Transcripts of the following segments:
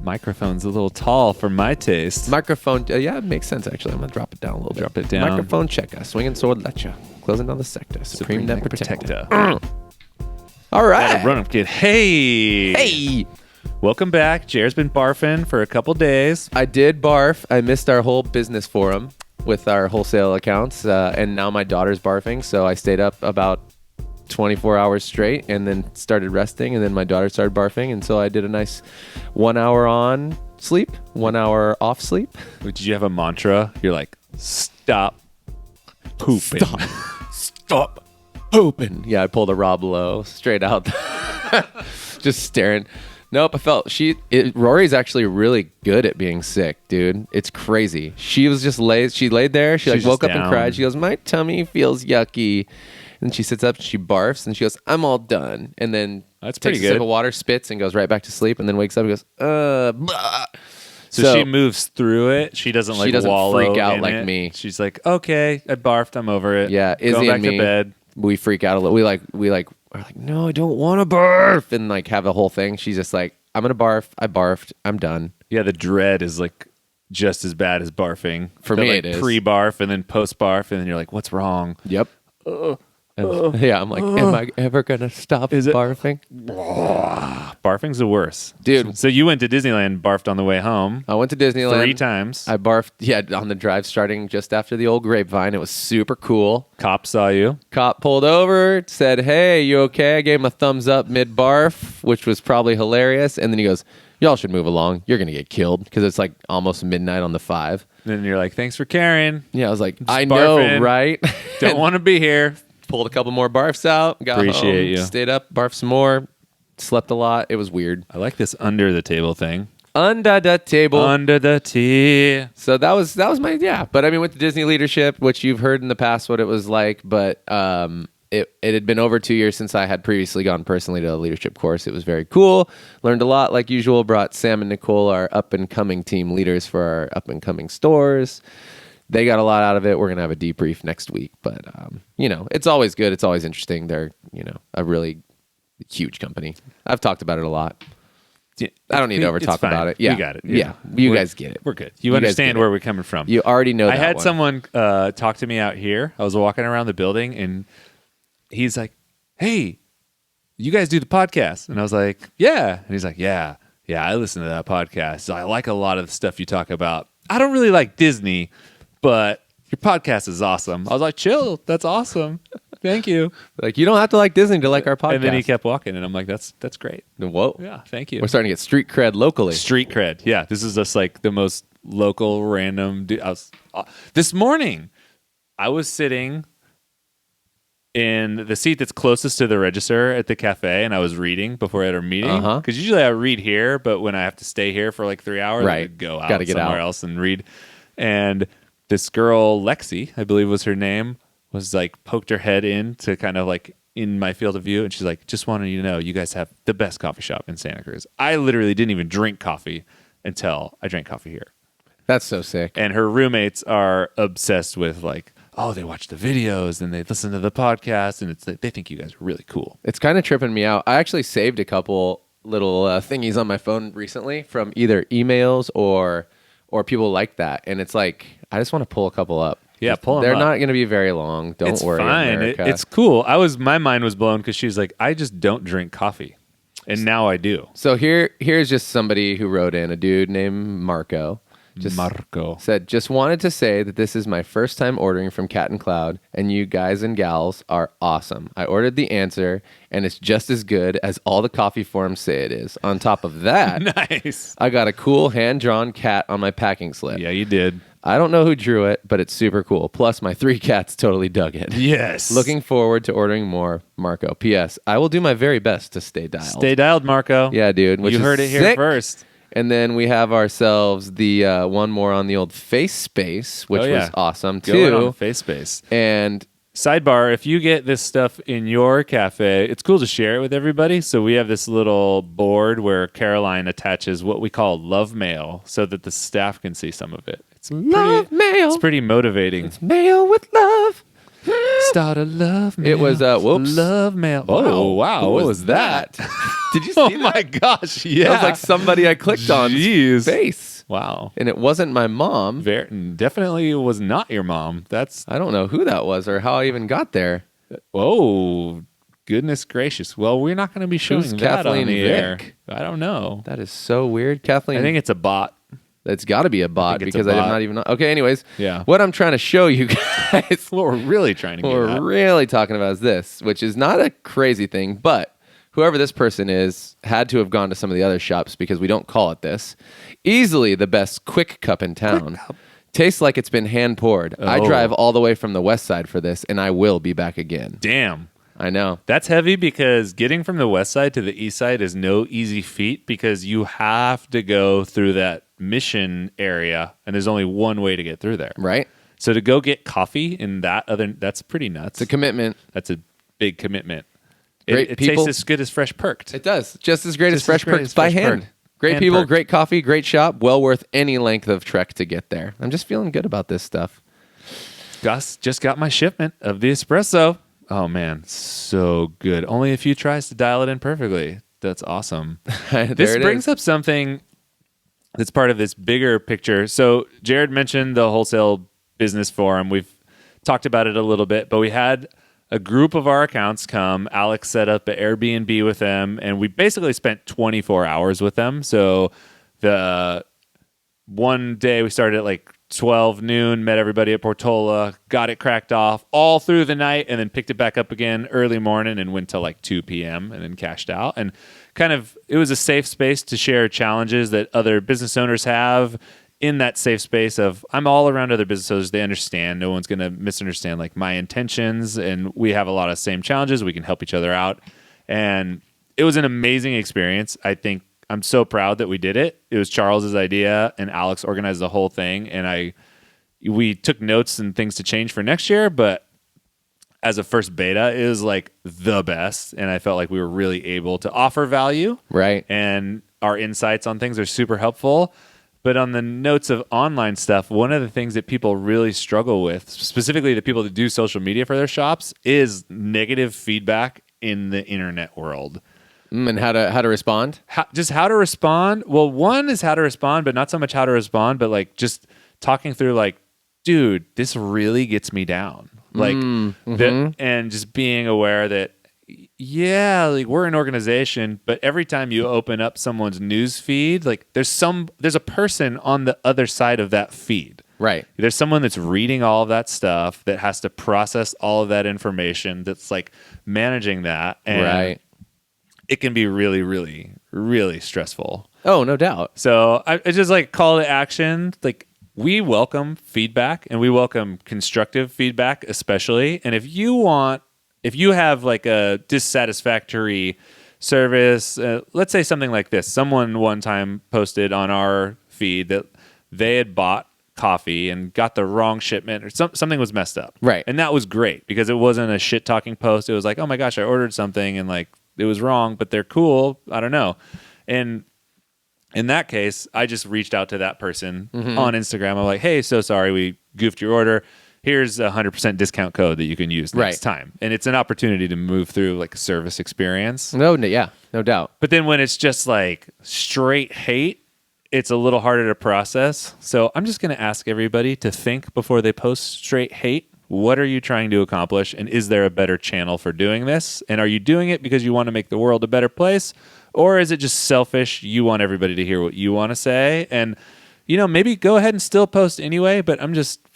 microphone's a little tall for my taste. Microphone, yeah, it makes sense, actually. I'm going to drop it down a little bit. Drop it down. Microphone checker. Swinging sword, letcha. Closing down the sector. Supreme Net Protector. All right. Run up, kid. Hey. Hey. Welcome back. Jared's been barfing for a couple days. I did barf. I missed our whole business forum with our wholesale accounts, and now my daughter's barfing, so I stayed up about 24 hours straight and then started resting, and then my daughter started barfing, and so I did a nice 1 hour on sleep, 1 hour off sleep. Did you have a mantra? You're like, stop pooping. Stop pooping. Yeah, I pulled a Rob Lowe straight out. Just staring. Nope, I felt Rory's actually really good at being sick, dude. It's crazy. She was just she laid there. She like woke up and cried. She goes, my tummy feels yucky. And she sits up, she barfs, and she goes, I'm all done. And then that's takes pretty a good. sip of water, spits, and goes right back to sleep, and then wakes up and goes, blah. So she moves through it. She doesn't like wallow freak out in like it. me. She's like, okay, I barfed, I'm over it. Yeah, Izzy Going back and me, to bed. we freak out a little. We are like, no, I don't want to barf, and like have the whole thing. She's just like, I'm gonna barf. I barfed. I'm done. Yeah, the dread is like just as bad as barfing. For me, like it is pre-barf and then post-barf, and then you're like, what's wrong? Yep. Yeah, I'm like, am I ever gonna stop barfing? Barfing's the worst, dude. So you went to Disneyland, barfed on the way home. I went to Disneyland 3 times. I barfed, on the drive starting just after the old Grapevine. It was super cool. Cop saw you. Cop pulled over, said, "Hey, you okay?" I gave him a thumbs up mid barf, which was probably hilarious. And then he goes, "Y'all should move along. You're gonna get killed," because it's like almost midnight on the 5. And then you're like, "Thanks for carrying." Yeah, I was like, "I barfing. know, right?" Don't want to be here. Pulled a couple more barfs out. Got Appreciate home, you. Stayed up, barfed some more. Slept a lot. It was weird. I like this under the table thing. Under the table. Under the tea. So that was my But I mean, with the Disney leadership, which you've heard in the past what it was like, but it had been over 2 years since I had previously gone personally to a leadership course. It was very cool. Learned a lot, like usual. Brought Sam and Nicole, our up and coming team leaders for our up and coming stores. They got a lot out of it. We're going to have a debrief next week. But, it's always good. It's always interesting. They're, a really huge company. I've talked about it a lot. I don't need to ever talk about it. Yeah. We got it. Yeah. You guys get it. We're good. You understand where we're coming from. You already know that I had one. someone talk to me out here. I was walking around the building, and he's like, "Hey, you guys do the podcast?" And I was like, "Yeah." And he's like, Yeah, I listen to that podcast. So I like a lot of the stuff you talk about. I don't really like Disney, but your podcast is awesome. I was like, chill. That's awesome. Thank you. Like, you don't have to like Disney to like our podcast. And then he kept walking, and I'm like, that's great. Whoa. Yeah, thank you. We're starting to get street cred locally. Street cred. Yeah, this is just like the most local, random. This morning, I was sitting in the seat that's closest to the register at the cafe, and I was reading before I had our meeting. Because usually I read here, but when I have to stay here for like 3 hours, I go out somewhere else and read. And this girl, Lexi, I believe was her name, was like poked her head in to kind of like in my field of view. And she's like, just wanted you to know, you guys have the best coffee shop in Santa Cruz. I literally didn't even drink coffee until I drank coffee here. That's so sick. And her roommates are obsessed with like, oh, they watch the videos and they listen to the podcast, and it's like, they think you guys are really cool. It's kind of tripping me out. I actually saved a couple little thingies on my phone recently from either emails or people like that. And it's like, I just want to pull a couple up. Yeah, pull them They're up. not going to be very long. Don't worry, fine. America. It's cool. My mind was blown because she was like, I just don't drink coffee. And now I do. So here's just somebody who wrote in, a dude named Marco. Marco said, just wanted to say that this is my first time ordering from Cat and Cloud, and you guys and gals are awesome. I ordered the answer, and it's just as good as all the coffee forums say it is. On top of that, nice. I got a cool hand-drawn cat on my packing slip. Yeah, you did. I don't know who drew it, but it's super cool. Plus, my 3 cats totally dug it. Yes. Looking forward to ordering more, Marco. P.S. I will do my very best to stay dialed. Stay dialed, Marco. Yeah, dude. You heard it here first. And then we have ourselves the one more on the old Face Space, which was awesome too. Going on Face Space. And sidebar, if you get this stuff in your cafe, it's cool to share it with everybody. So we have this little board where Caroline attaches what we call love mail so that the staff can see some of it. It's love mail. It's pretty motivating. It's mail with love. Start a love mail. It was, whoops. Love mail. Oh, wow. What was that? Did you see Oh, that? my gosh. Yeah. That was like somebody I clicked on Jeez. face. Wow. And it wasn't my mom. Definitely was not your mom. That's, I don't know who that was or how I even got there. oh, goodness gracious. Well, we're not going to be showing Who's that Kathleen on the air. Vick? I don't know. That is so weird. Kathleen, I think it's a bot. it's got to be a bot think it's because a I did bot. not even know. Okay, anyways. Yeah. What I'm trying to show you guys, What we're really trying to what get we're at. really talking about is this, which is not a crazy thing, but whoever this person is had to have gone to some of the other shops because we don't call it this. Easily the best quick cup in town. Tastes like it's been hand poured. I Oh. drive all the way from the west side for this, and I will be back again. Damn. I know. That's heavy because getting from the west side to the east side is no easy feat because you have to go through that Mission area and there's only one way to get through there. Right? So to go get coffee in that's pretty nuts. It's a commitment. That's a big commitment. Great It people. tastes as good as fresh perked. It does. Just as great as Just fresh as great perks as by fresh hand. perked. Great Hand people, perked. great coffee, great shop. Well worth any length of trek to get there. I'm just feeling good about this stuff. Gus just got my shipment of the espresso. Oh man, so good. Only a few tries to dial it in perfectly. That's awesome. This brings up something that's part of this bigger picture. So Jared mentioned the wholesale business forum. We've talked about it a little bit, but we had a group of our accounts come. Alex set up an Airbnb with them, and we basically spent 24 hours with them. So the one day we started at like 12 noon, met everybody at Portola, got it cracked off all through the night, and then picked it back up again early morning and went till like 2 p.m. and then cashed out. And kind of, it was a safe space to share challenges that other business owners have in that safe space of I'm all around other business owners. They understand. No one's going to misunderstand like my intentions. And we have a lot of same challenges. We can help each other out. And it was an amazing experience. I think I'm so proud that we did it. It was Charles's idea and Alex organized the whole thing. And we took notes and things to change for next year, but as a first beta, it was like the best. And I felt like we were really able to offer value. Right. And our insights on things are super helpful. But on the notes of online stuff, one of the things that people really struggle with, specifically the people that do social media for their shops, is negative feedback in the internet world. And how to respond? How to respond. Well, one is how to respond, but not so much how to respond, but like just talking through like, dude, this really gets me down. Like, and just being aware that, yeah, like we're an organization, but every time you open up someone's news feed, like there's a person on the other side of that feed. Right. There's someone that's reading all of that stuff that has to process all of that information that's like managing that. And Right. it can be really, really, really stressful. Oh, no doubt. So I just like call to action. Like we welcome feedback and we welcome constructive feedback, especially. And if you have like a dissatisfactory service, let's say something like this. Someone one time posted on our feed that they had bought coffee and got the wrong shipment or something was messed up. Right. And that was great because it wasn't a shit talking post. It was like, oh my gosh, I ordered something and like it was wrong, but they're cool. I don't know. And in that case, I just reached out to that person on Instagram. I'm like, hey, so sorry, we goofed your order. Here's a 100% discount code that you can use next time. And it's an opportunity to move through like a service experience. No doubt. But then when it's just like straight hate, it's a little harder to process. So I'm just going to ask everybody to think before they post straight hate. What are you trying to accomplish? And is there a better channel for doing this? And are you doing it because you want to make the world a better place? Or is it just selfish? You want everybody to hear what you want to say? And, maybe go ahead and still post anyway. But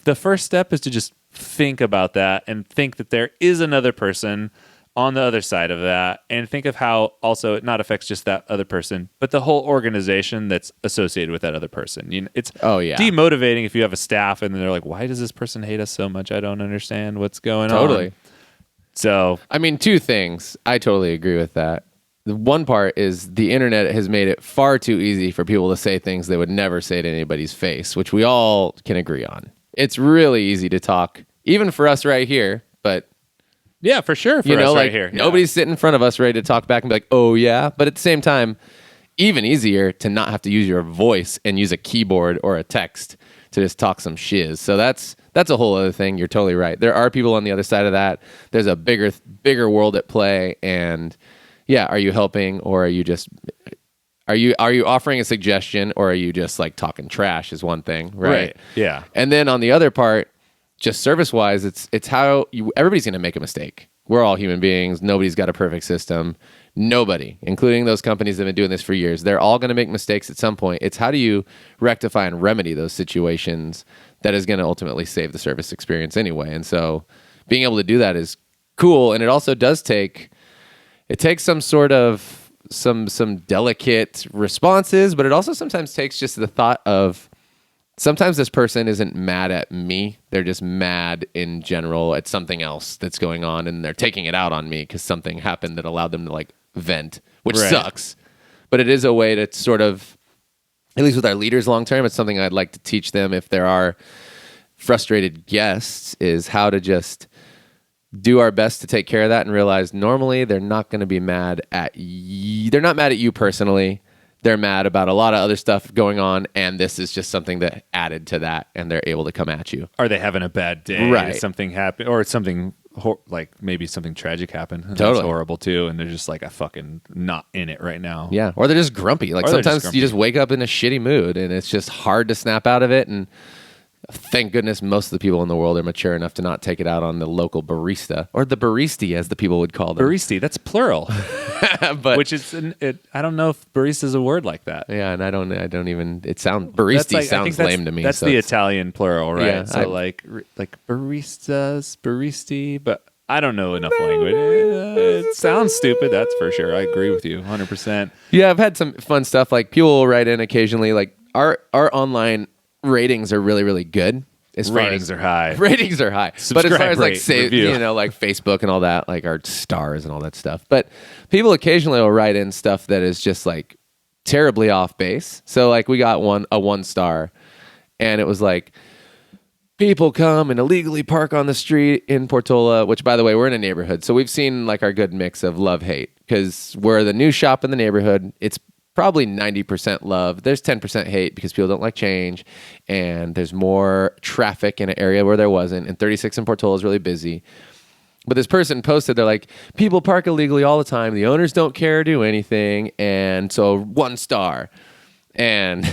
the first step is to just think about that and think that there is another person on the other side of that, and think of how also it not affects just that other person, but the whole organization that's associated with that other person. It's demotivating if you have a staff and they're like, why does this person hate us so much? I don't understand what's going on. Totally. So, I mean, two things. I totally agree with that. The one part is the internet has made it far too easy for people to say things they would never say to anybody's face, which we all can agree on. It's really easy to talk, even for us right here, but yeah, for sure. For us right here. Nobody's sitting in front of us ready to talk back and be like, oh yeah. But at the same time, even easier to not have to use your voice and use a keyboard or a text to just talk some shiz. So that's that's a whole other thing. You're totally right. There are people on the other side of that. There's a bigger world at play. And yeah, are you helping, or are you just, are you offering a suggestion, or are you just like talking trash is one thing, right? Yeah. And then on the other part, just service wise, it's how everybody's going to make a mistake. We're all human beings. Nobody's got a perfect system. Nobody, including those companies that have been doing this for years, they're all going to make mistakes at some point. It's how do you rectify and remedy those situations that is going to ultimately save the service experience anyway. And so being able to do that is cool. And it also does take some sort of some delicate responses, but it also sometimes takes just the thought of, sometimes this person isn't mad at me. They're just mad in general at something else that's going on, and they're taking it out on me because something happened that allowed them to like vent, which sucks. But it is a way to sort of, at least with our leaders long term, it's something I'd like to teach them if there are frustrated guests, is how to just do our best to take care of that and realize normally they're not going to be mad at you. They're not mad at you personally. They're mad about a lot of other stuff going on, and this is just something that added to that, and they're able to come at you. Are they having a bad day? Right. Something happened, or something like maybe something tragic happened. And Totally. That's horrible too, and they're just like, I fucking not in it right now. Yeah, or they're just grumpy. Like Or they're just sometimes grumpy. you just wake up in a shitty mood, and it's just hard to snap out of it. And thank goodness most of the people in the world are mature enough to not take it out on the local barista, or the baristi, as the people would call them. Baristi, that's plural. But Which is, I don't know if barista is a word like that. yeah, and I don't even. It sounds baristi That's I sounds think lame to me. That's so the it's- Italian plural, right? Yeah, so like baristas, baristi, but I don't know enough language. It sounds stupid, that's for sure. I agree with you 100%. Yeah, I've had some fun stuff. Like people will write in occasionally. Like our online ratings are really, really good. As far Ratings as, are high. Ratings are high. But as far Subscribe, as like rate, say, review. you know, like Facebook and all that, like our stars and all that stuff. But people occasionally will write in stuff that is just like terribly off base. So like we got a 1 star, and it was like, people come and illegally park on the street in Portola, which, by the way, we're in a neighborhood. So we've seen like our good mix of love-hate, because we're the new shop in the neighborhood. It's probably 90% love. There's 10% hate because people don't like change, and there's more traffic in an area where there wasn't. And 36 in Portola is really busy. But this person posted, they're like, people park illegally all the time. The owners don't care or do anything. And so 1 star. And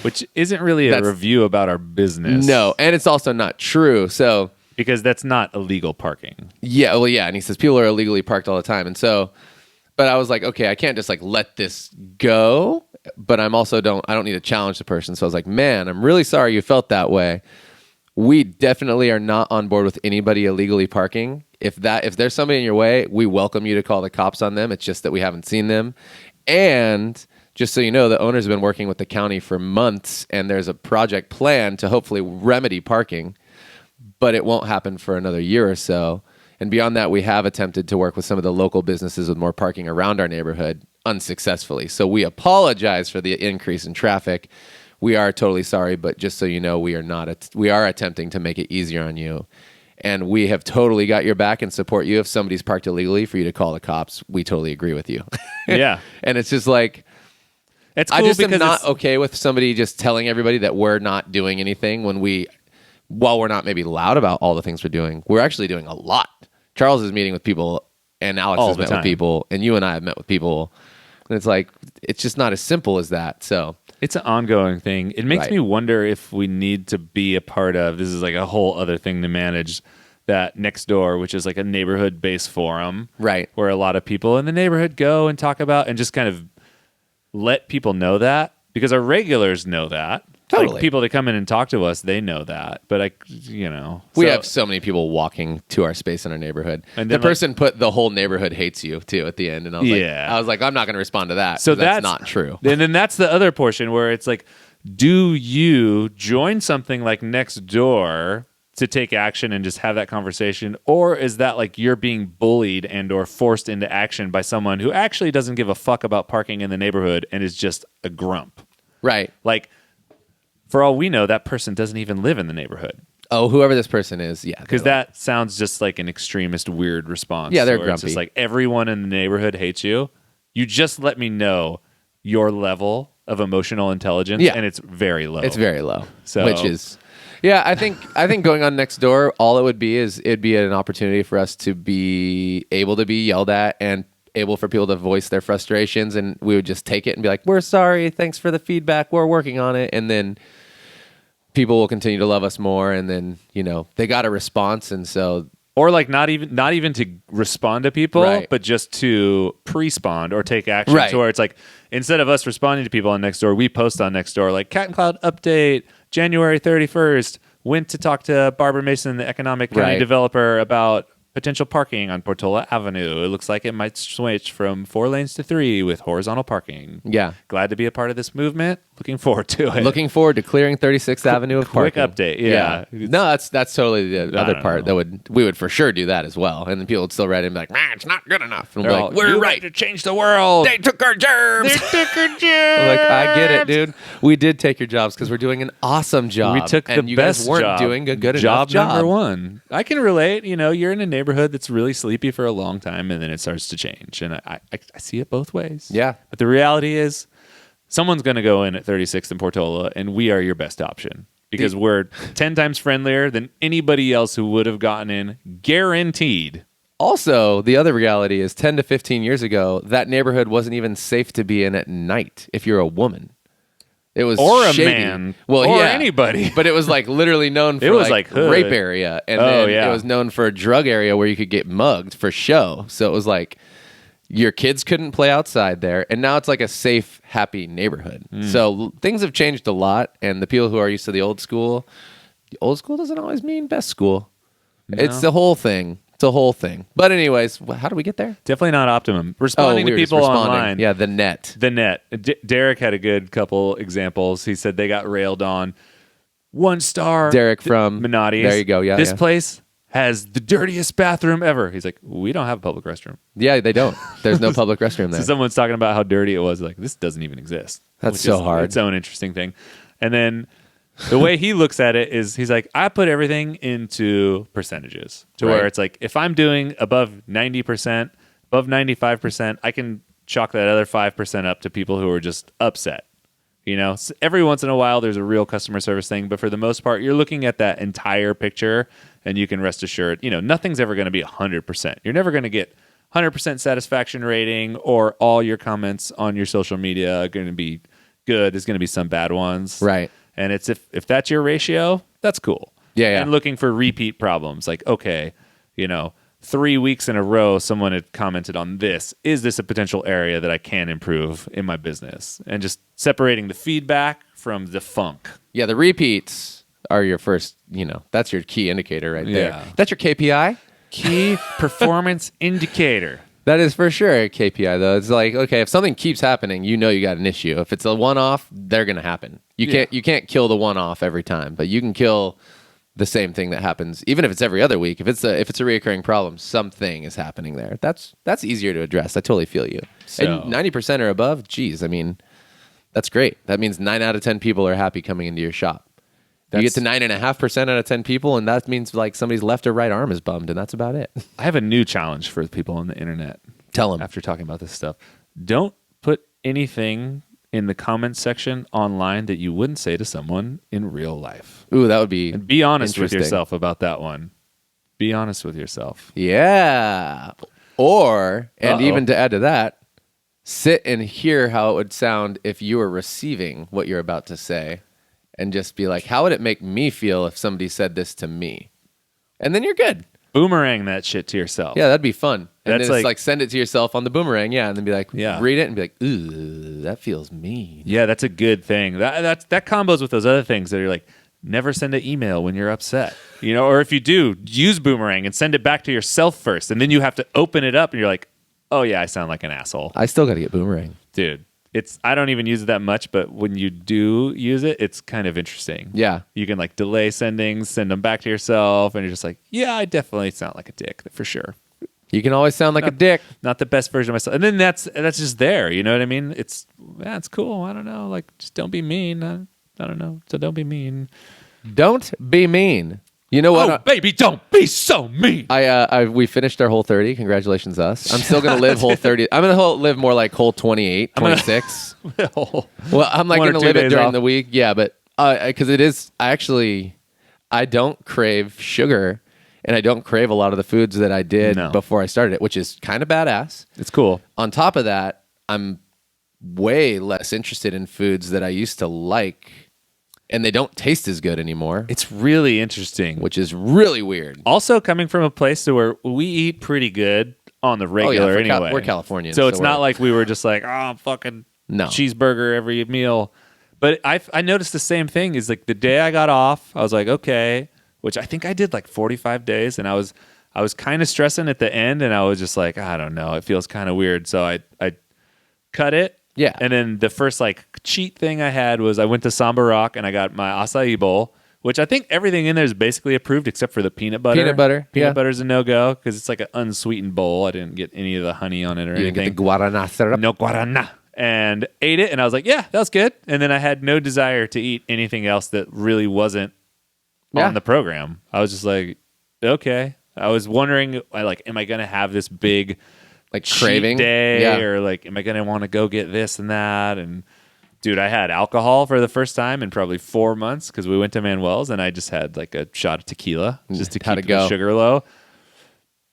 Which isn't really a That's- review about our business. no, and it's also not true. So Because that's not illegal parking. yeah, well, yeah. And he says people are illegally parked all the time. And so, but I was like, okay, I can't just like let this go. But I'm also I don't need to challenge the person. So I was like, man, I'm really sorry you felt that way. We definitely are not on board with anybody illegally parking. If there's somebody in your way, we welcome you to call the cops on them. It's just that we haven't seen them. And just so you know, the owners have been working with the county for months, and there's a project plan to hopefully remedy parking, but it won't happen for another year or so. And beyond that, we have attempted to work with some of the local businesses with more parking around our neighborhood unsuccessfully. So we apologize for the increase in traffic. We are totally sorry, but just so you know, we are attempting to make it easier on you. And we have totally got your back and support you. If somebody's parked illegally, for you to call the cops, we totally agree with you. Yeah. And it's just like, It's I cool just am because not it's- okay with somebody just telling everybody that we're not doing anything while we're not maybe loud about all the things we're doing. We're actually doing a lot. Charles is meeting with people, and Alex All has the met with time. people, and you and I have met with people. And it's like, it's just not as simple as that. So It's an ongoing thing. It makes Right. me wonder if we need to be a part of, this is like a whole other thing to manage, that Nextdoor, which is like a neighborhood-based forum. Right. Where a lot of people in the neighborhood go and talk about and just kind of let people know that, because our regulars know that. Totally. Like people that come in and talk to us, they know that. But we so- have so many people walking to our space in our neighborhood. And The then, person put the whole neighborhood hates you too at the end, and I was like, I'm not going to respond to that. So 'cause that's not true. And then that's the other portion where it's like, do you join something like Nextdoor to take action and just have that conversation, or is that like you're being bullied and or forced into action by someone who actually doesn't give a fuck about parking in the neighborhood and is just a grump? Right. Like, for all we know, that person doesn't even live in the neighborhood, Oh, whoever this person is, yeah. because they're like- that sounds just like an extremist, weird response. Yeah, they're where It's grumpy. just like everyone in the neighborhood hates you. You just let me know your level of emotional intelligence, Yeah. and it's very low. It's very low. So- Which is, Yeah, I think going on Nextdoor, all it would be is it'd be an opportunity for us to be able to be yelled at and able for people to voice their frustrations, and we would just take it and be like, "We're sorry, thanks for the feedback, we're working on it," and then people will continue to love us more, and then they got a response, and so. Or like not even to respond to people, Right. but just to pre-spawn or take action. Right. To where it's like instead of us responding to people on Nextdoor, we post on Nextdoor like Cat and Cloud update January 31st. Went to talk to Barbara Mason, the economic county Right. developer, about potential parking on Portola Avenue. It looks like it might switch from 4 lanes to 3 with horizontal parking. Yeah. Glad to be a part of this movement. Looking forward to it. Looking forward to clearing 36th Avenue of quick parking. update, yeah. No, that's totally the other don't part know. we would for sure do that as well, and then people would still write in and be like, "Man, it's not good enough." And They're we're all, like, "We're "You right. have to change the world. They took our jobs." I'm like, I get it, dude. We did take your jobs because we're doing an awesome job. We took the and you best guys weren't job. doing a good job enough job. number one. I can relate. You're in a neighborhood that's really sleepy for a long time, and then it starts to change. And I see it both ways. Yeah. But the reality is, someone's going to go in at 36th and Portola, and we are your best option because we're 10 times friendlier than anybody else who would have gotten in, guaranteed. Also, the other reality is 10 to 15 years ago, that neighborhood wasn't even safe to be in at night if you're a woman. It was Or a shady. man. Well, Or yeah, anybody. But it was like literally known for It was like hood. rape area, and Oh, then yeah. it was known for a drug area where you could get mugged for show. So it was like your kids couldn't play outside there, and now it's like a safe, happy neighborhood. So things have changed a lot, and the people who are used to the old school doesn't always mean best school. It's the whole thing. It's a whole thing. But anyways, how do we get there? Definitely not optimum. Responding we to were just people responding. online. Yeah, the net. The net. Derek had a good couple examples. He said they got railed on. 1 star. Derek from Minotti's. There you go. Yeah, This yeah. place has the dirtiest bathroom ever. He's like, we don't have a public restroom. Yeah, they don't. There's no public restroom there. So someone's talking about how dirty it was. Like, this doesn't even exist. That's which so is hard. Its own interesting thing. And then the way he looks at it is he's like, I put everything into percentages to Right. where it's like, if I'm doing above 90%, above 95%, I can chalk that other 5% up to people who are just upset. So every once in a while, there's a real customer service thing, but for the most part, you're looking at that entire picture, and you can rest assured, nothing's ever going to be 100%. You're never going to get 100% satisfaction rating, or all your comments on your social media are going to be good. There's going to be some bad ones, Right. And it's if that's your ratio, that's cool. Yeah. And looking for repeat problems, like 3 weeks in a row, someone had commented on this. Is this a potential area that I can improve in my business? And just separating the feedback from the funk. Yeah, the repeats are your first, that's your key indicator right there. Yeah. That's your KPI? Key performance indicator. That is for sure a KPI, though. It's like, okay, if something keeps happening, you got an issue. If it's a one-off, they're going to happen. You can't kill the one-off every time, but you can kill the same thing that happens, even if it's every other week. If it's a reoccurring problem, something is happening there. That's easier to address. I totally feel you. So- And 90% or above, geez, I mean, that's great. That means 9 out of 10 people are happy coming into your shop. You get to 9.5% out of 10 people, and that means like somebody's left or right arm is bummed, and that's about it. I have a new challenge for people on the internet. Tell them. After talking about this stuff, don't put anything in the comments section online that you wouldn't say to someone in real life. Ooh, that would be And be honest with interesting. yourself about that one. Be honest with yourself. Yeah. Or, and Uh-oh. even to add to that, sit and hear how it would sound if you were receiving what you're about to say and just be like, how would it make me feel if somebody said this to me? And then you're good. Boomerang that shit to yourself. Yeah, that'd be fun. And That's then it's like- like send it to yourself on the boomerang, yeah, and then be like, Yeah. read it and be like, ooh, that feels mean. Yeah, that's a good thing. That combos with those other things that are like, never send an email when you're upset. Or if you do, use Boomerang and send it back to yourself first. And then you have to open it up and you're like, oh yeah, I sound like an asshole. I still got to get boomerang. Dude, I don't even use it that much, but when you do use it, it's kind of interesting. Yeah. You can like delay sendings, send them back to yourself, and you're just like, yeah, I definitely sound like a dick for sure. You can always sound like a dick. Not the best version of myself. And then that's just there, you know what I mean? It's cool. I don't know. Like, just don't be mean. I don't know. So don't be mean. Don't be mean. You know what? Oh, baby, don't be so mean. We finished our whole 30. Congratulations, us. I'm still gonna live whole 30. I'm gonna live more like whole 28, 26. Well, I'm like 1 or gonna 2 live it days during off. the week. Yeah, but because it is. I I don't crave sugar, and I don't crave a lot of the foods that I did No. before I started it, which is kind of badass. It's cool. On top of that, I'm way less interested in foods that I used to like, and they don't taste as good anymore, It's really interesting. which is really weird. Also coming from a place to where we eat pretty good on the regular anyway. We're Californians, So it's we're- not like we were just like, oh, fucking No. cheeseburger every meal. But I noticed the same thing is like the day I got off, I was like, okay, which I think I did like 45 days. And I was kind of stressing at the end, and I was just like, I don't know, it feels kind of weird. So I cut it. Yeah. And then the first like cheat thing I had was I went to Samba Rock and I got my acai bowl, which I think everything in there is basically approved except for the peanut butter. Peanut butter, Peanut yeah. butter's a no-go because it's like an unsweetened bowl. I didn't get any of the honey on it or You get the anything. guarana syrup. No guarana. And ate it, and I was like, yeah, that was good. And then I had no desire to eat anything else that really wasn't Yeah. on the program. I was just like, okay. I was wondering, like, am I going to have this big Like cheat craving day, Yeah. or like, am I going to want to go get this and that? And dude, I had alcohol for the first time in probably 4 months because we went to Manuel's, and I just had like a shot of tequila just to How'd keep it go? the sugar low.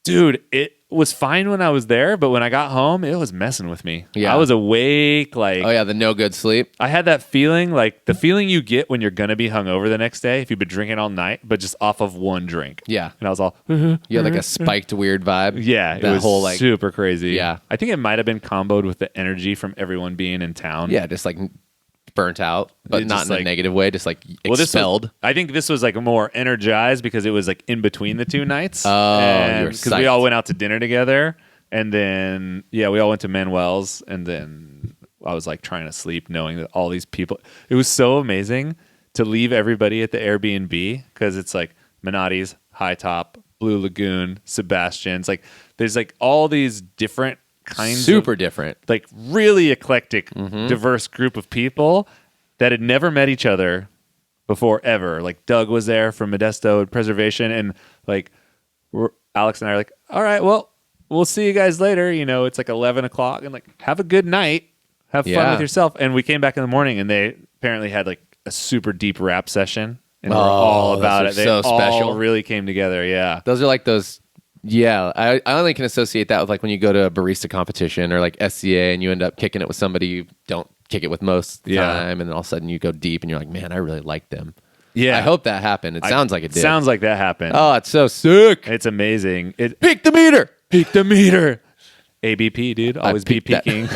Dude, it was fine when I was there, but when I got home, it was messing with me. Yeah. I was awake, like Oh yeah, the no good sleep. I had that feeling, like the feeling you get when you're gonna be hungover the next day if you've been drinking all night, but just off of one drink. Yeah. And I was all, You had like a spiked weird vibe. yeah, it That was whole like super crazy. Yeah. I think it might have been comboed with the energy from everyone being in town. yeah, just like burnt out, but It not just, in a like- negative way, just like Well, expelled. I think this was like more energized because it was like in between the two nights. Oh, you were because we psyched. all went out to dinner together, and then we all went to Manuel's, and then I was like trying to sleep, knowing that all these people. It was so amazing to leave everybody at the Airbnb because it's like Minotti's, High Top, Blue Lagoon, Sebastian's. Like there's like all these different kinds Super of different. like really eclectic, Mm-hmm. diverse group of people that had never met each other before ever. Like Doug was there from Modesto and Preservation, and like Alex and I are like, all right, well, we'll see you guys later. You know, it's like 11 o'clock, and like have a good night, have fun Yeah. with yourself. And we came back in the morning, and they apparently had like a super deep rap session, and we're Oh, all those about are it. They so all special. really came together. Yeah. Those are like those. Yeah, I only can associate that with like when you go to a barista competition or like SCA and you end up kicking it with somebody you don't kick it with most of the Yeah. time, and then all of a sudden you go deep and you're like, man, I really like them. Yeah. I hope that happened. It sounds like it did. Sounds like that happened. Oh, it's so sick. It's amazing. It Peak the meter. peak the meter. ABP, dude. Always be peaked that. peaking.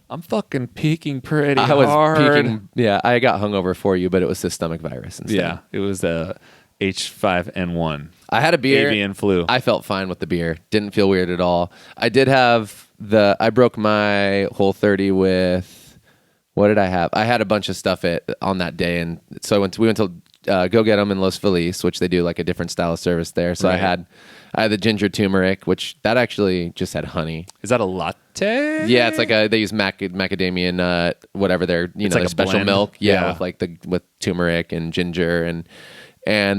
I'm fucking peaking pretty I was hard. peaking. Yeah, I got hungover for you, but it was the stomach virus instead. Yeah, it was the H5N1 I had a beer. avian flu. I felt fine with the beer. Didn't feel weird at all. I did have I broke my Whole 30 with, what did I have? I had a bunch of stuff on that day, and so we went to Go Get 'em in Los Feliz, which they do like a different style of service there. So Right. I had the ginger turmeric, which that actually just had honey. Is that a latte? Yeah, it's like they use macadamia nut, whatever their It's their like a special blend. milk. Yeah, Yeah. with like with turmeric and ginger and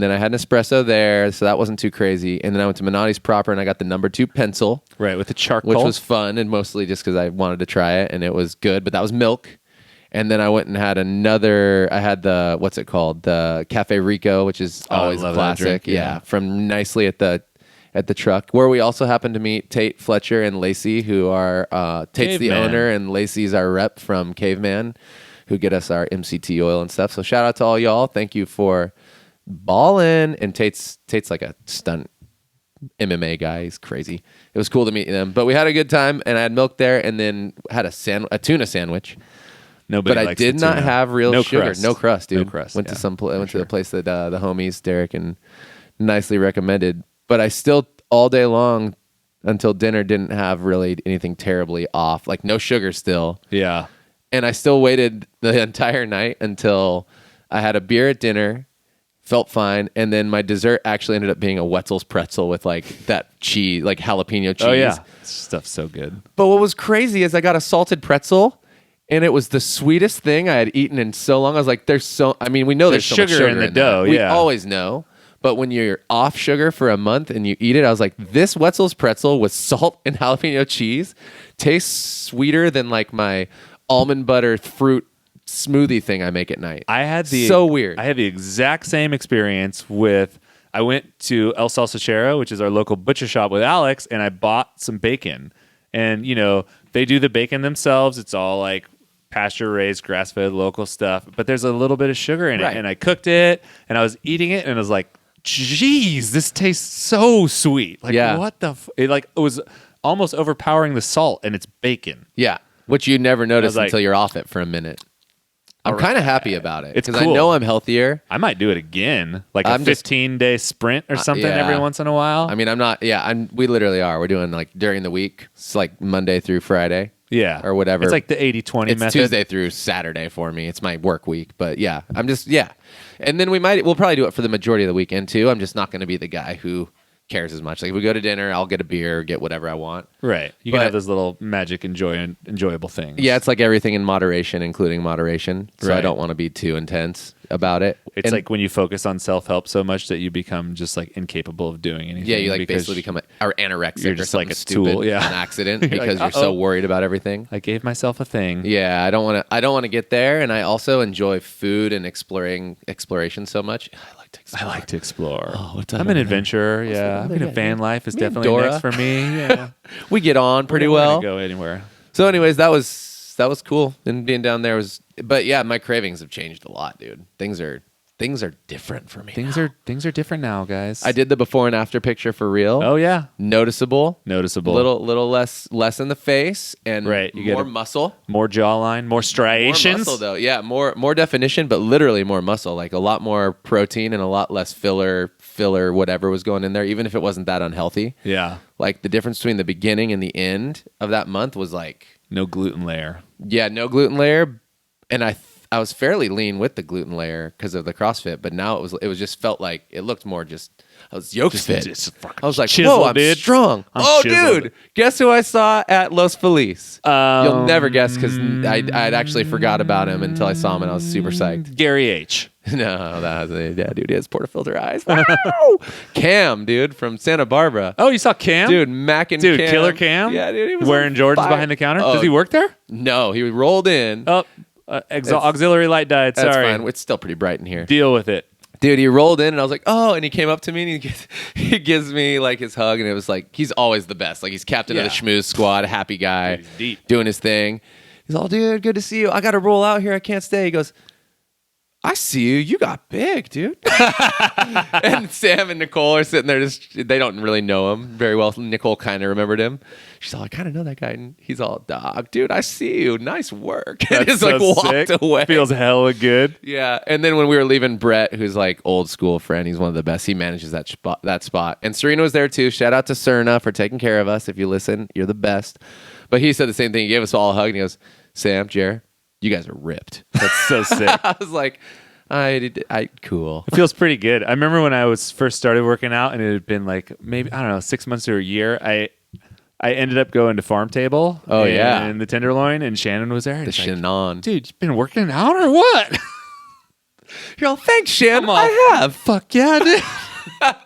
then I had an espresso there, so that wasn't too crazy. And then I went to Minotti's proper and I got the number 2 pencil, right with the charcoal. which was fun and mostly just because I wanted to try it and it was good. But that was milk. And then I went and had I had the, what's it called? The Cafe Rico, which is Oh, I always a love that classic. drink, Yeah. yeah. From nicely at the truck, where we also happened to meet Tate Fletcher and Lacey, who are Tate's the Caveman. owner and Lacey's our rep from Caveman, who get us our MCT oil and stuff. So shout out to all y'all. Thank you for balling. And Tate's like a stunt MMA guy. He's crazy. It was cool to meet them, but we had a good time, and I had milk there, and then had a tuna sandwich. Nobody But I likes did the not tuna. have real No sugar. crust. No crust, dude. No crust. Went yeah, to some for went to sure. the place that the homies Derek and nicely recommended. But I still all day long until dinner didn't have really anything terribly off. Like no sugar still. Yeah. And I still waited the entire night until I had a beer at dinner, felt fine, and then my dessert actually ended up being a Wetzel's pretzel with like that cheese, like jalapeno cheese. Oh yeah. Stuff's so good. But what was crazy is I got a salted pretzel, and it was the sweetest thing I had eaten in so long. I was like, we know there's so much sugar in the that. dough, We yeah. always know. But when you're off sugar for a month and you eat it, I was like, this Wetzel's pretzel with salt and jalapeno cheese tastes sweeter than like my almond butter fruit smoothie thing I make at night. I had the So weird. I had the exact same experience with. I went to El Salsachero, which is our local butcher shop, with Alex, and I bought some bacon. And they do the bacon themselves. It's all like pasture raised, grass fed, local stuff. But there's a little bit of sugar in it. Right. And I cooked it, and I was eating it, and I was like, "Geez, this tastes so sweet!" Like Yeah. what the? It was almost overpowering the salt, and it's bacon. Yeah, which you never notice like, until you're off it for a minute. I'm kind of happy about it It's because cool. I know I'm healthier. I might do it again, like a I'm just- 15-day sprint or something yeah. every once in a while. I mean, I'm not. Yeah, we literally are. We're doing like during the week. It's like Monday through Friday. yeah, or whatever. It's like the 80-20 It's method. Tuesday through Saturday for me. It's my work week. But yeah, I'm just and then we'll probably do it for the majority of the weekend too. I'm just not going to be the guy who cares as much. Like if we go to dinner, I'll get a beer, get whatever I want. Right. You can But- have those little magic enjoyable things. Yeah, it's like everything in moderation, including moderation. So I Right. don't want to be too intense about it. It's And- like when you focus on self-help so much that you become just like incapable of doing anything. yeah, you like because basically become or anorexic you're or just something like a stupid tool, yeah. on accident You're because like, you're so uh-oh. worried about everything. I gave myself a thing. Yeah, I don't want to get there, and I also enjoy food and exploration so much. I like to explore. I like to explore. what's I'm over an there? adventurer. Yeah, I over mean, there? a van life is Me and definitely Dora. next for me. Yeah, We get on pretty We're gonna well. Go anywhere. So, anyways, that was cool, and being down there was. But yeah, my cravings have changed a lot, dude. Things are different for me. Things are different now, guys. I did the before and after picture for real. Oh yeah, Noticeable. noticeable. Little less in the face and Right, you get more a- muscle. more jawline, more More striations. muscle though. Yeah, more definition, but literally more muscle. Like a lot more protein and a lot less filler whatever was going in there, even if it wasn't that unhealthy. Yeah, Like the difference between the beginning and the end of that month was like, no gluten layer. yeah, no gluten layer, and I was fairly lean with the gluten layer because of the CrossFit, but now it was just felt like it looked more just. I was yoked fit. just fucking I was like, chiseled, whoa, I'm dude. strong. I'm chiseled. Dude, guess who I saw at Los Feliz? You'll never Um, guess because I'd actually forgot about him until I saw him and I was super psyched. Gary H. No, dude, he has portafilter eyes. Wow! Cam, dude, from Santa Barbara. Oh, you saw Cam? Dude, Mac and Dude, Cam. Killer Cam? Yeah, dude, he was wearing on Jordans fire. behind the counter. Oh, Does he work there? No, he rolled in. Oh, auxiliary light died. That's Sorry. fine. It's still pretty bright in here. Deal with it. Dude, he rolled in and I was like, oh, and he came up to me and he gives me like his hug and it was like, he's always the best. Like he's captain of the Yeah. schmooze squad, happy guy, Dude, he's deep. doing his thing. He's all, dude, good to see you. I got to roll out here. I can't stay. He goes, I see you. You got big, dude. And Sam and Nicole are sitting there. They don't really know him very well. Nicole kind of remembered him. She's all, I kind of know that guy. And he's all, dog, dude, I see you. Nice work. And That's just like so walked sick. away. Feels hella good. Yeah, and then when we were leaving, Brett, who's like old school friend, he's one of the best. He manages that spot. And Serena was there too. Shout out to Serna for taking care of us. If you listen, you're the best. But he said the same thing. He gave us all a hug and he goes, Sam, Jer, you guys are ripped. That's so sick. I was like, I cool. It feels pretty good. I remember when I was first started working out, and it had been like maybe I don't know 6 months to a year. I ended up going to Farm Table. Oh, yeah. in the Tenderloin, and Shannon was there. And The it's like, Shannon. dude, you've been working out or what? You're all, thanks, Shan. I'm all, I have. Fuck yeah, dude.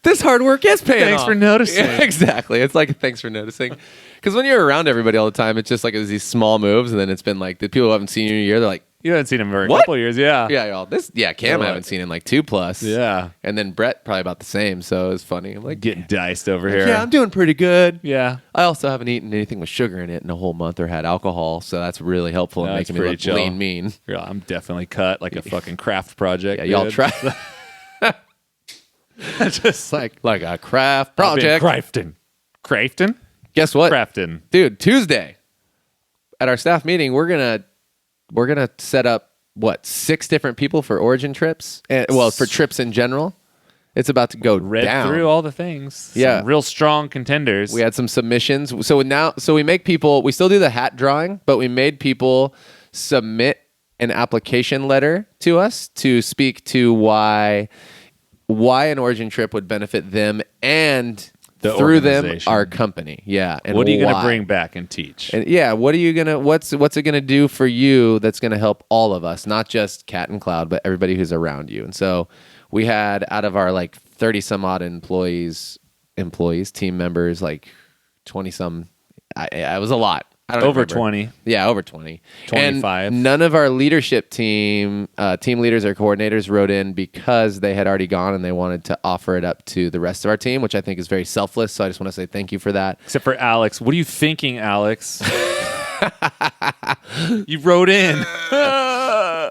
This hard work is paying Thanks off. for noticing. Yeah, exactly. It's like, thanks for noticing. Because when you're around everybody all the time, it's just like it's these small moves, and then it's been like the people who haven't seen you in a year, they're like, You haven't seen him for a What? couple of years, yeah. yeah, y'all. Cam I What? haven't seen in like 2+. Yeah. And then Brett probably about the same, so it's funny. I'm like, Getting diced over here. yeah, I'm doing pretty good. Yeah. I also haven't eaten anything with sugar in it in a whole month or had alcohol, so that's really helpful in That's making me pretty look chill. lean mean. Yeah, I'm definitely cut like a fucking craft project. Yeah, y'all dude. try Just like like a craft I've been project. Crafton? Guess what? Crafton. Dude, Tuesday at our staff meeting, we're gonna set up 6 different people for origin trips, and well, for trips in general. It's about to go Read down. through all the things. Some Yeah. real strong contenders. We had some submissions. So we make people. We still do the hat drawing, but we made people submit an application letter to us to speak to why an origin trip would benefit them and The through them organization. our company. Yeah. And what are you going to why. bring back and teach? And yeah, what are you gonna? What's it gonna do for you? That's gonna help all of us, not just Cat and Cloud, but everybody who's around you. And so we had out of our like 30 some odd employees, team members, like 20 some. It was a lot. I don't Over remember. 20. Yeah, over 20. 25. And none of our leadership team leaders or coordinators wrote in because they had already gone and they wanted to offer it up to the rest of our team, which I think is very selfless. So I just want to say thank you for that. Except for Alex. What are you thinking, Alex? You wrote in.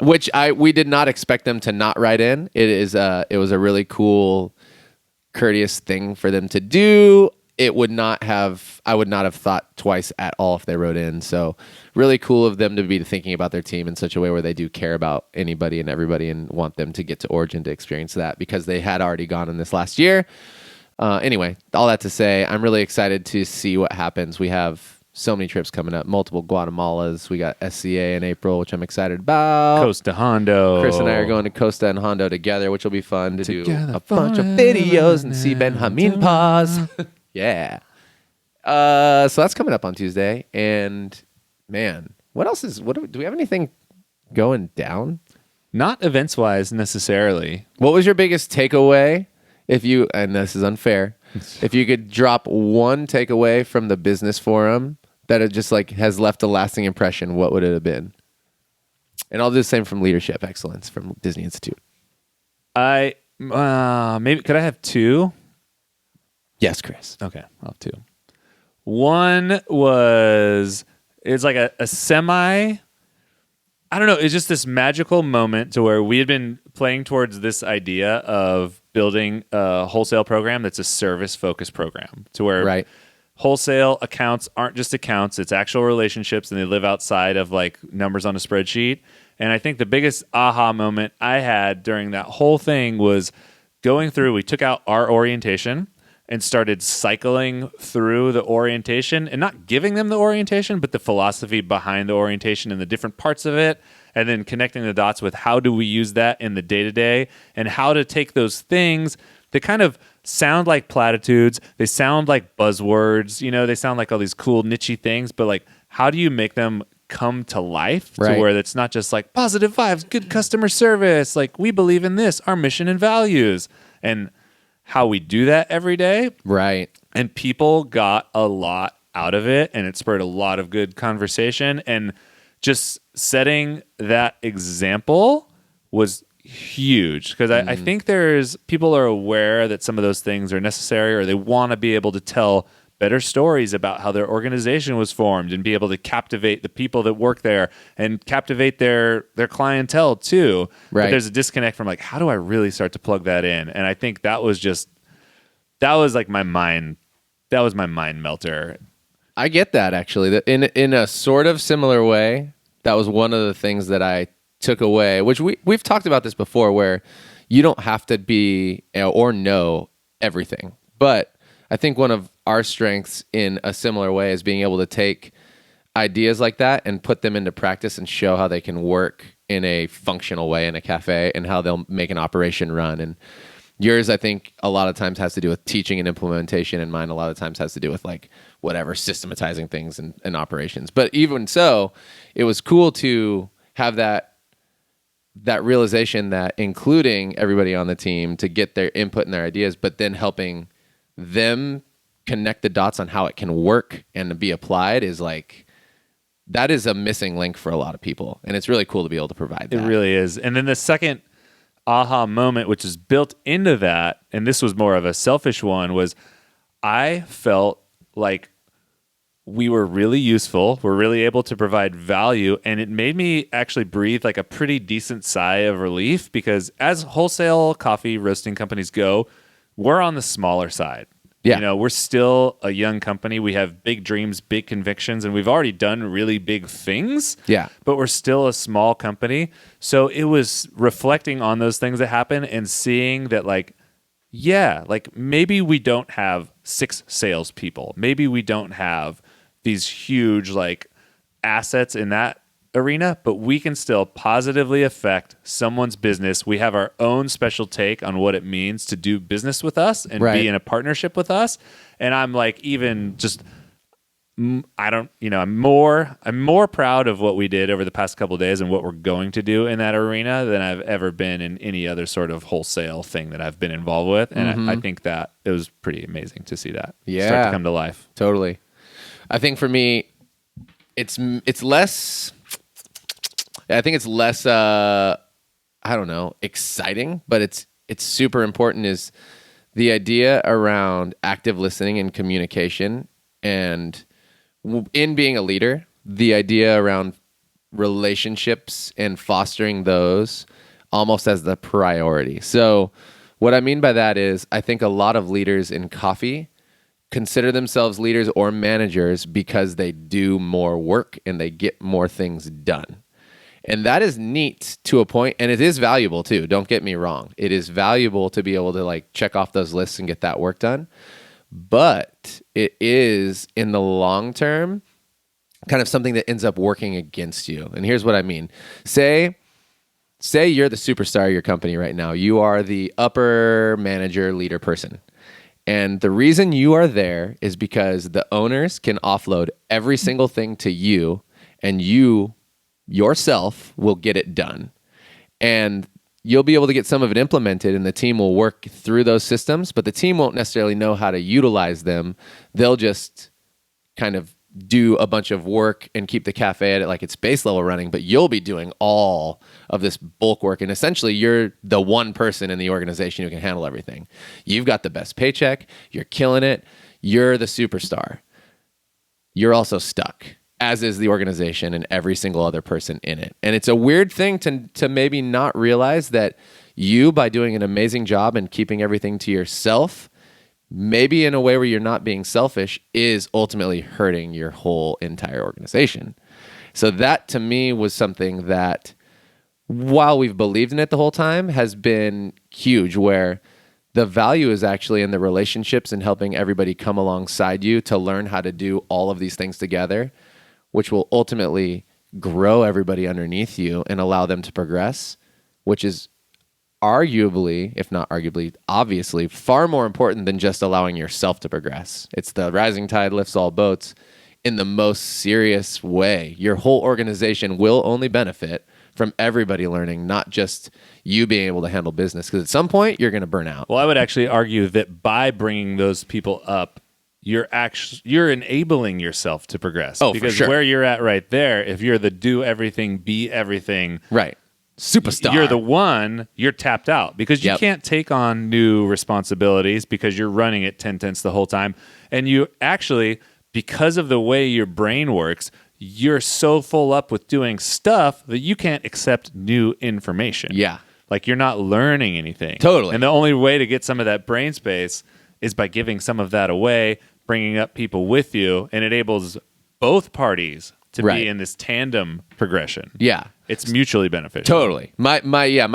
Which we did not expect them to not write in. It was a really cool, courteous thing for them to do. I would not have thought twice at all if they wrote in. So really cool of them to be thinking about their team in such a way where they do care about anybody and everybody and want them to get to Origin to experience that because they had already gone in this last year. Anyway, all that to say, I'm really excited to see what happens. We have so many trips coming up, multiple Guatemalas. We got SCA in April, which I'm excited about. Costa Hondo. Chris and I are going to Costa and Hondo together, which will be fun to do Together a bunch of videos and see Benjamin Paz. Yeah. So that's coming up on Tuesday. And man, what else do we have anything going down? Not events wise necessarily. What was your biggest takeaway? And this is unfair, if you could drop one takeaway from the business forum that it just like has left a lasting impression, what would it have been? And I'll do the same from Leadership Excellence from Disney Institute. Maybe could I have two? Yes, Chris. Okay, I'll have two. One was it's like a semi. I don't know. It's just this magical moment to where we had been playing towards this idea of building a wholesale program that's a service-focused program, to where wholesale accounts aren't just accounts; it's actual relationships, and they live outside of like numbers on a spreadsheet. And I think the biggest aha moment I had during that whole thing was going through. We took out our orientation and started cycling through the orientation and not giving them the orientation, but the philosophy behind the orientation and the different parts of it, and then connecting the dots with how do we use that in the day-to-day and how to take those things that kind of sound like platitudes, they sound like buzzwords, they sound like all these cool niche-y things, but like how do you make them come to life to where it's not just like positive vibes, good customer service, like we believe in this, our mission and values, and how we do that every day. Right. And people got a lot out of it, and it spurred a lot of good conversation. And just setting that example was huge because I think people are aware that some of those things are necessary, or they want to be able to tell better stories about how their organization was formed and be able to captivate the people that work there and captivate their clientele too. Right. But there's a disconnect from like, how do I really start to plug that in? And I think that was like my mind melter. I get that actually. That in a sort of similar way, that was one of the things that I took away, which we've talked about this before, where you don't have to be or know everything. But I think one of our strengths in a similar way is being able to take ideas like that and put them into practice and show how they can work in a functional way in a cafe and how they'll make an operation run. And yours, I think, a lot of times has to do with teaching and implementation, and mine a lot of times has to do with like whatever, systematizing things and operations. But even so, it was cool to have that realization that including everybody on the team to get their input and their ideas, but then helping them connect the dots on how it can work and be applied is like, that is a missing link for a lot of people. And it's really cool to be able to provide that. It really is. And then the second aha moment, which is built into that, and this was more of a selfish one, was I felt like we were really useful. We're really able to provide value. And it made me actually breathe like a pretty decent sigh of relief, because as wholesale coffee roasting companies go, we're on the smaller side. Yeah. We're still a young company. We have big dreams, big convictions, and we've already done really big things. Yeah. But we're still a small company. So it was reflecting on those things that happen and seeing that, like, yeah, like maybe we don't have 6 salespeople. Maybe we don't have these huge like assets in that arena, but we can still positively affect someone's business. We have our own special take on what it means to do business with us and be in a partnership with us. And I'm like, even just, I'm more proud of what we did over the past couple of days and what we're going to do in that arena than I've ever been in any other sort of wholesale thing that I've been involved with. And I think that it was pretty amazing to see that start to come to life. Totally. I think for me, it's less. I think it's less. I don't know, exciting, but it's super important. Is the idea around active listening and communication, and in being a leader, the idea around relationships and fostering those almost as the priority. So what I mean by that is I think a lot of leaders in coffee consider themselves leaders or managers because they do more work and they get more things done. And that is neat to a point, and it is valuable too. Don't get me wrong. It is valuable to be able to like check off those lists and get that work done. But it is in the long term kind of something that ends up working against you. And here's what I mean. Say you're the superstar of your company right now. You are the upper manager, leader person. And the reason you are there is because the owners can offload every single thing to you, and you yourself will get it done. And you'll be able to get some of it implemented, and the team will work through those systems, but the team won't necessarily know how to utilize them. They'll just kind of do a bunch of work and keep the cafe at it like it's base level running, but you'll be doing all of this bulk work. And essentially you're the one person in the organization who can handle everything. You've got the best paycheck. You're killing it. You're the superstar. You're also stuck, as is the organization and every single other person in it. And it's a weird thing to maybe not realize that you, by doing an amazing job and keeping everything to yourself, maybe in a way where you're not being selfish, is ultimately hurting your whole entire organization. So that to me was something that, while we've believed in it the whole time, has been huge, where the value is actually in the relationships and helping everybody come alongside you to learn how to do all of these things together, which will ultimately grow everybody underneath you and allow them to progress, which is arguably, if not arguably, obviously far more important than just allowing yourself to progress. It's the rising tide lifts all boats in the most serious way. Your whole organization will only benefit from everybody learning, not just you being able to handle business, because at some point you're going to burn out. Well, I would actually argue that by bringing those people up, you're enabling yourself to progress. Oh, because for sure. Where you're at right there, if you're the do everything, be everything, Right. Superstar. you're the one, you're tapped out because you Yep. can't take on new responsibilities because you're running at 10/10 the whole time. And you actually, because of the way your brain works, you're so full up with doing stuff that you can't accept new information. Yeah. Like you're not learning anything. Totally. And the only way to get some of that brain space is by giving some of that away, bringing up people with you, and it enables both parties to Right. be in this tandem progression. Yeah. It's mutually beneficial. Totally. My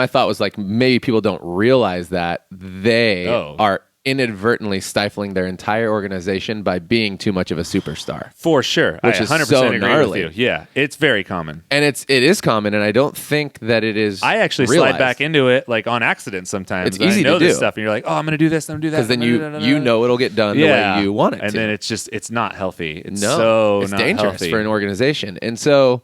thought was like, maybe people don't realize that they are inadvertently stifling their entire organization by being too much of a superstar. For sure. Which I is 100% so agree gnarly. with you. Yeah. It's very common. And it is common, and I don't think that it is. I actually realized. slide back into it like on accident sometimes. It's And easy I know to this do. stuff, and you're like, oh, I'm going to do this, I'm going to do that. because then I'm gonna do you know it'll get done the way you want it and to. then it's not healthy. It's No, it's not dangerous healthy. for an organization. And so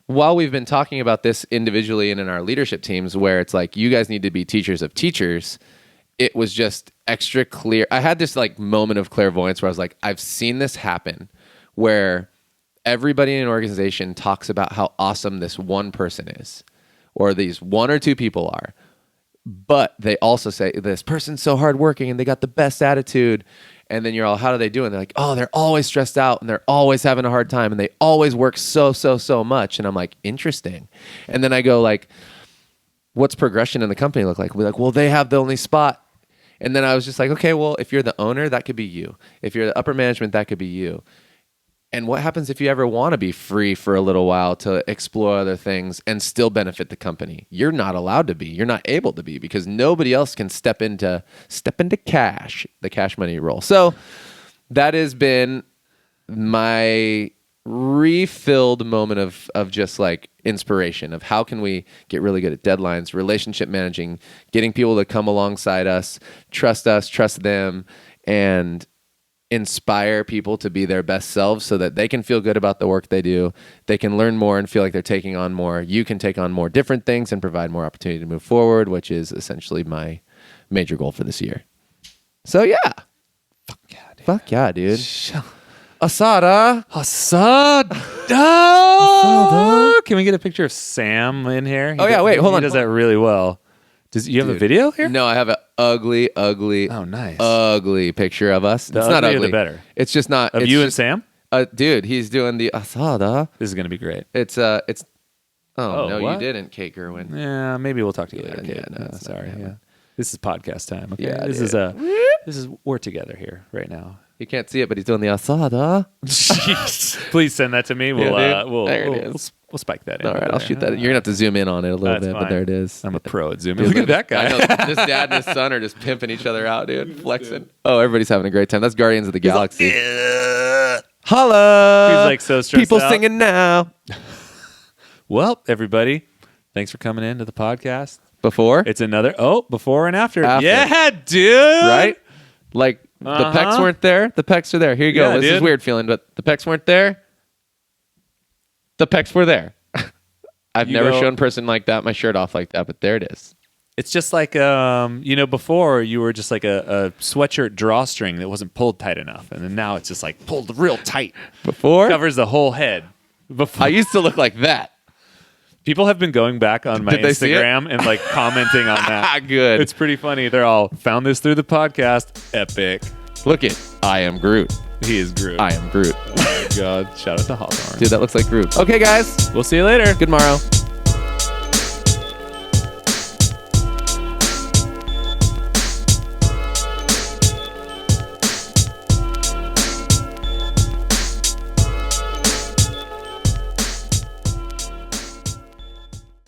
while we've been talking about this individually and in our leadership teams, where it's like, you guys need to be teachers of teachers, it was just extra clear. I had this like moment of clairvoyance where I was like, I've seen this happen where everybody in an organization talks about how awesome this one person is, or these one or two people are. But they also say, this person's so hardworking and they got the best attitude. And then you're all, how do they do? And they're like, oh, they're always stressed out and they're always having a hard time and they always work so much. And I'm like, interesting. And then I go like, what's progression in the company look like? We're like, well, they have the only spot. And then I was just like, okay, well, if you're the owner, that could be you. If you're the upper management, that could be you. And what happens if you ever want to be free for a little while to explore other things and still benefit the company? You're not allowed to be. You're not able to be, because nobody else can step into cash, the cash money role. So that has been my refilled moment of just like inspiration of how can we get really good at deadlines, relationship managing, getting people to come alongside us, trust them, and inspire people to be their best selves so that they can feel good about the work they do. They can learn more and feel like they're taking on more. You can take on more different things and provide more opportunity to move forward, which is essentially my major goal for this year. So yeah. Fuck yeah, dude. Asada. Asada. Can we get a picture of Sam in here? Oh, yeah, wait, hold on. He does that really well. Does you have a Dude. video here? No, I have an ugly Oh, nice. picture of us. The It's not uglier ugly. the better. It's just not. Of it's you and just, Sam? dude, he's doing the asada. This is going to be great. It's. Oh, no, what? you didn't, Kate Gerwin. Yeah, maybe we'll talk to you later. Yeah, Kate. no, it's not sorry. gonna Yeah. This is podcast time. Okay. Yeah, this dude. is we're together here right now. You can't see it, but he's doing the asada. Please send that to me. We'll Yeah, dude. we'll There it we'll, is. we'll spike that in. All right, over I'll there. shoot that. You're gonna have to zoom in on it a little That's bit, but fine. there it is. I'm a pro at zooming. Look at that guy. I know, this dad and his son are just pimping each other out, dude. Flexing. Oh, everybody's having a great time. That's Guardians of the Galaxy. Holla! He's like so stressed People out. singing now. Well, everybody, thanks for coming into the podcast. Before, It's another before and after. After. Yeah, dude. right? Like the pecs Uh-huh. weren't there. The pecs are there. Here you go. Yeah, This is dude. weird feeling, but the pecs weren't there. The pecs were there. I've You never go- shown a person like that my shirt off like that, but there it is. It's just like before you were just like a sweatshirt drawstring that wasn't pulled tight enough, and then now it's just like pulled real tight, Before, covers the whole head. Before I used to look like that. people have been going back on my Did they see it? Instagram and like commenting on that. Good. It's pretty funny. They're all found this through the podcast. Epic. Look it. I am Groot. He is Groot. I am Groot. Oh my God. Shout out to Hawthorne. Dude, that looks like Groot. Okay, guys. We'll see you later. Good morrow.